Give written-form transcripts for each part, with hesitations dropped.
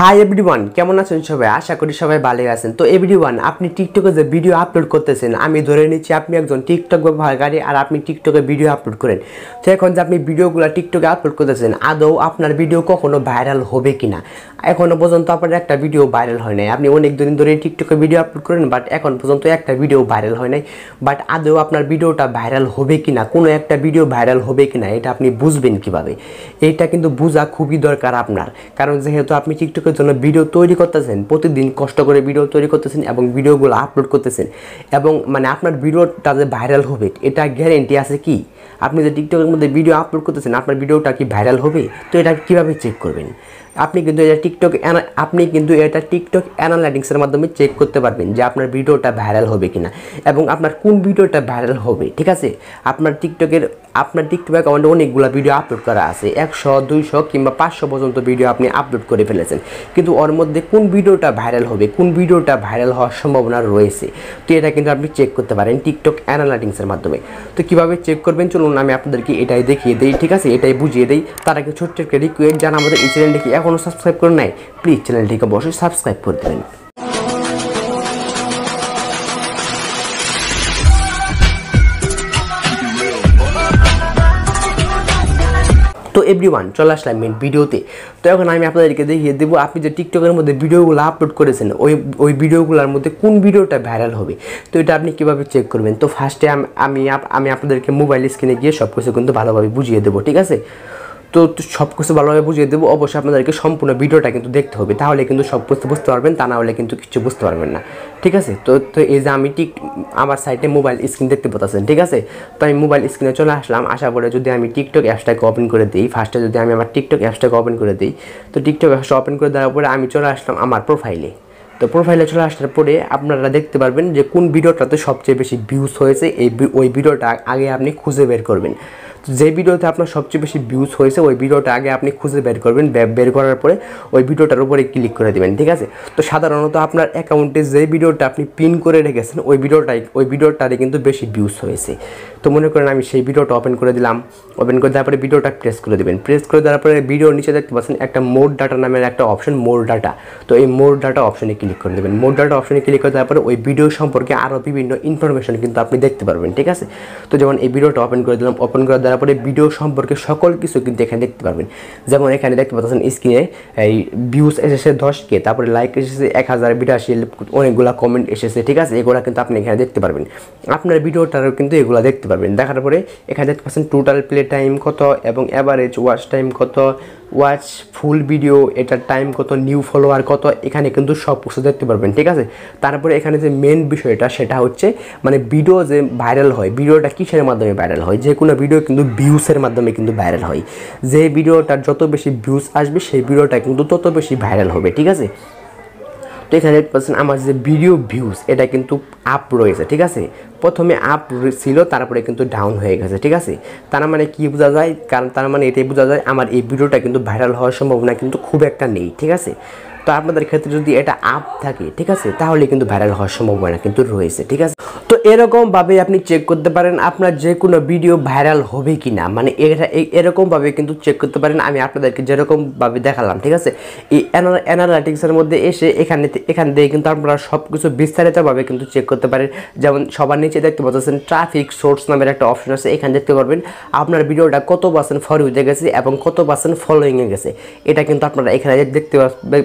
Hi everyone, কেমন আছেন সবাই? আশা করি সবাই ভালো আছেন। তো এভরিওয়ান, আপনি টিকটকে যে ভিডিও আপলোড করতেছেন, আমি ধরে নিচ্ছি আপনি একজন টিকটক ব্যবহারকারী আর আপনি টিকটকে ভিডিও আপলোড করেন। তো এখন যে আপনি ভিডিওগুলো টিকটকে আপলোড করতেছেন, আদৌ আপনার ভিডিও কখনো ভাইরাল হবে কিনা? এখনো পর্যন্ত আপনার একটা ভিডিও ভাইরাল হয় নাই। আপনি অনেক দিন ধরে টিকটকে ভিডিও আপলোড করেন, বাট এখন পর্যন্ত একটা ভিডিও ভাইরাল হয় নাই। বাট আদৌ আপনার ভিডিওটা ভাইরাল হবে কিনা, কোনো একটা ভিডিও ভাইরাল হবে কিনা, এটা আপনি বুঝবেন কিভাবে? এইটা কিন্তু বোঝা খুবই দরকার আপনার, কারণ যেহেতু আপনি টিকটকের জন্য ভিডিও তৈরি করতেছেন, প্রতিদিন কষ্ট করে ভিডিও তৈরি করতেছেন এবং ভিডিওগুলো আপলোড করতেছেন, এবং মানে আপনার ভিডিওটা যে ভাইরাল হবে এটা গ্যারেন্টি আছে কি? আপনি যে টিকটকের মধ্যে ভিডিও আপলোড করতেছেন, আপনার ভিডিওটা কি ভাইরাল হবে? তো এটা কীভাবে চেক করবেন? আপনি কিন্তু এটা টিকটক অ্যানালাইটিক্সের মাধ্যমে চেক করতে পারবেন যে আপনার ভিডিওটা ভাইরাল হবে কিনা এবং আপনার কোন ভিডিওটা ভাইরাল হবে। ঠিক আছে, আপনার টিকটক অ্যাকাউন্টে অনেকগুলো ভিডিও আপলোড করা আছে, 100, 200 কিংবা 500 পর্যন্ত ভিডিও আপনি আপলোড করে ফেলেছেন, কিন্তু ওর মধ্যে কোন ভিডিওটা ভাইরাল হবে, কোন ভিডিওটা ভাইরাল হওয়ার সম্ভাবনা রয়েছে, তো এটা কিন্তু আপনি চেক করতে পারেন টিকটক অ্যানালাইটিক্সের মাধ্যমে। তো কীভাবে চেক করবেন চলুন আমি আপনাদেরকে এটাই দেখিয়ে দিই। ঠিক আছে, এটাই বুঝিয়ে দিই। তার আগে ছোট্ট একটা রিকোয়েস্ট, যারা আমাদের এই চ্যানেলটিকে এখনও সাবস্ক্রাইব করে নাই, প্লিজ চ্যানেলটিকে অবশ্যই সাবস্ক্রাইব করে দেবেন। তো এভরিওয়ান, চলে আসলাম মেন ভিডিওতে। তো এখন আমি আপনাদেরকে দেখিয়ে দেবো আপনি যে টিকটকের মধ্যে ভিডিওগুলো আপলোড করেছেন, ওই ভিডিওগুলোর মধ্যে কোন ভিডিওটা ভাইরাল হবে। তো এটা আপনি কীভাবে চেক করবেন? তো ফার্স্টে আমি আপনাদেরকে মোবাইল স্ক্রিনে গিয়ে সব কিছু কিন্তু ভালোভাবে বুঝিয়ে দেবো। ঠিক আছে, তো সব কিছু ভালোভাবে বুঝিয়ে দেবো। অবশ্যই আপনাদেরকে সম্পূর্ণ ভিডিওটা কিন্তু দেখতে হবে, তাহলে কিন্তু সব কিছু বুঝতে পারবেন, তা না হলে কিন্তু কিছু বুঝতে পারবেন না। ঠিক আছে, তো এই যে আমি আমার সাইটে মোবাইল স্ক্রিন দেখতে পাচ্ছেন। ঠিক আছে, তো আমি মোবাইল স্ক্রিনে চলে আসলাম। আশা করে যদি আমি টিকটক অ্যাপসটাকে ওপেন করে দিই, ফার্স্টে যদি আমি আমার টিকটক অ্যাপসটাকে ওপেন করে দিই, তো টিকটক অ্যাপসটা ওপেন করে দেওয়ার পরে আমি চলে আসলাম আমার প্রোফাইলে। তো প্রোফাইলে চলে আসার পরে আপনারা দেখতে পারবেন যে কোন ভিডিওটাতে সবচেয়ে বেশি ভিউজ হয়েছে, ওই ভিডিওটা আগে আপনি খুঁজে বের করবেন। যে ভিডিওতে আপনার সবচেয়ে বেশি ভিউজ হয়েছে ওই ভিডিওটা আগে আপনি খুঁজে বের করবেন। বের করার পরে ওই ভিডিওটার উপরে ক্লিক করে দেবেন। ঠিক আছে, তো সাধারণত আপনার অ্যাকাউন্টে যে ভিডিওটা আপনি পিন করে রেখেছেন ওই ভিডিওটারই কিন্তু বেশি ভিউজ হয়েছে। তো মনে করেন আমি সেই ভিডিওটা ওপেন করে দিলাম। ওপেন করে দেওয়ার পরে ভিডিওটা প্রেস করে দেবেন। প্রেস করে দেওয়ার পরে ভিডিওর নিচে দেখতে পাচ্ছেন একটা মোর ডাটা নামের একটা অপশন, মোর ডাটা। তো এই মোর ডাটা অপশনে ক্লিক করে দেবেন। মোর ডাটা অপশনে ক্লিক করে দেওয়ার পরে ওই ভিডিও সম্পর্কে আরও বিভিন্ন ইনফরমেশন কিন্তু আপনি দেখতে পারবেন। ঠিক আছে, তো যেমন এই ভিডিওটা ওপেন করে দিলাম। ওপেন করে দেওয়ার পরে ভিডিও সম্পর্কে সকল কিছু কিন্তু এখানে দেখতে পারবেন। যেমন এখানে দেখতে পাচ্ছেন স্ক্রিনে এই ভিউজ এসেছে 10K, তারপরে লাইক এসেছে 1082, অনেকগুলো কমেন্ট এসেছে। ঠিক আছে, এগুলো কিন্তু আপনি এখানে দেখতে পারবেন। আপনার ভিডিওটারও কিন্তু এগুলো দেখতে পারবেন। দেখার পরে এখানে দেখতে পাচ্ছেন টোটাল প্লে টাইম কত এবং অ্যাভারেজ ওয়াচ টাইম কত, ওয়াচ ফুল ভিডিও এটার টাইম কত, নিউ ফলোয়ার কত, এখানে কিন্তু সব কিছু দেখতে পারবেন। ঠিক আছে, তারপরে এখানে যে মেন বিষয়টা সেটা হচ্ছে মানে ভিডিও যে ভাইরাল হয়, ভিডিওটা কিসের মাধ্যমে ভাইরাল হয়? যে কোনো ভিডিও কিন্তু ভিউসের মাধ্যমে কিন্তু ভাইরাল হয়। যে ভিডিওটার যত বেশি ভিউস আসবে সেই ভিডিওটা কিন্তু তত বেশি ভাইরাল হবে। ঠিক আছে, তো এখানে দেখতে পাচ্ছেন আমার যে ভিডিও ভিউজ এটা কিন্তু আপ রয়েছে। ঠিক আছে, প্রথমে আপ ছিল, তারপরে কিন্তু ডাউন হয়ে গেছে। ঠিক আছে, তার মানে কি বোঝা যায়? কারণ তার মানে এটাই বোঝা যায় আমার এই ভিডিওটা কিন্তু ভাইরাল হওয়ার সম্ভাবনা কিন্তু খুব একটা নেই। ঠিক আছে, তো আপনাদের ক্ষেত্রে যদি এটা আপ থাকে, ঠিক আছে, তাহলে কিন্তু ভাইরাল হওয়ার সম্ভাবনা কিন্তু রয়েছে। ঠিক আছে, তো এরকমভাবে আপনি চেক করতে পারেন আপনার যে কোনো ভিডিও ভাইরাল হবে কি না, মানে এরকমভাবে কিন্তু চেক করতে পারেন। আমি আপনাদেরকে যেরকমভাবে দেখালাম। ঠিক আছে, এই অ্যানালাইটিক্সের মধ্যে এসে এখান থেকে কিন্তু আপনারা সব কিছু বিস্তারিতভাবে কিন্তু চেক করতে পারেন। যেমন সবার নিচে দেখতে পাচ্ছেন ট্রাফিক সোর্স নামের একটা অপশন আছে, এখানে দেখতে পারবেন আপনার ভিডিওটা কত % ফর ইউতে গেছে এবং কত % ফলোয়িংয়ে গেছে। এটা কিন্তু আপনারা এখানে দেখতে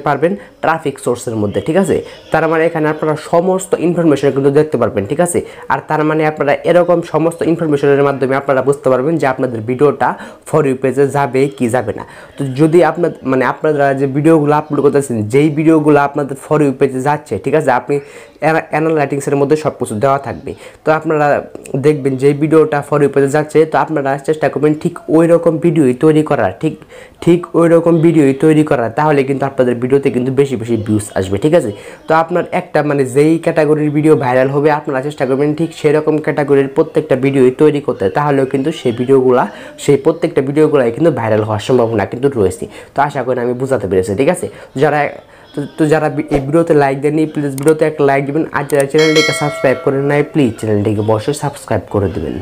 পারবেন ট্রাফিক সোর্সের মধ্যে। ঠিক আছে, তার মানে এখানে আপনারা সমস্ত ইনফরমেশন কিন্তু দেখতে পারবেন। ঠিক আছে, আর তার মানে আপনারা এরকম সমস্ত ইনফরমেশনের মাধ্যমে আপনারা বুঝতে পারবেন যে আপনাদের ভিডিওটা ফর ইউ পেজে যাবে কি যাবে না। তো যদি আপনারা যে ভিডিওগুলো আপলোড করতেছেন, যেই ভিডিওগুলো আপনাদের ফর ইউ পেজে যাচ্ছে, ঠিক আছে, আপনি অ্যানালাইটিক্সের মধ্যে সব কিছু দেওয়া থাকবে। তো আপনারা দেখবেন যে ভিডিওটা ফর ইউ পেজে যাচ্ছে, তো আপনারা চেষ্টা করবেন ঠিক ওই রকম ভিডিওই তৈরি করার, ঠিক ওই রকম ভিডিওই তৈরি করার, তাহলে কিন্তু আপনাদের ভিডিওতে কিন্তু বেশি বেশি ভিউজ আসবে। ঠিক আছে, তো আপনার একটা যেই ক্যাটাগরির ভিডিও ভাইরাল হবে আপনারা চেষ্টা করবেন ঠিক সেরকম ক্যাটাগরির প্রত্যেকটা ভিডিওই তৈরি করতে, তাহলেও কিন্তু সেই প্রত্যেকটা ভিডিওগুলাই কিন্তু ভাইরাল হওয়ার সম্ভাবনা কিন্তু রয়েছে। তো আশা করি আমি বুঝাতে পেরেছি। ঠিক আছে, যারা এই ভিডিওতে লাইক দেননি প্লিজ ভিডিওতে একটা লাইক দেবেন, আর যারা চ্যানেলটিকে সাবস্ক্রাইব করেন নাই প্লিজ চ্যানেলটিকে অবশ্যই সাবস্ক্রাইব করে দেবেন।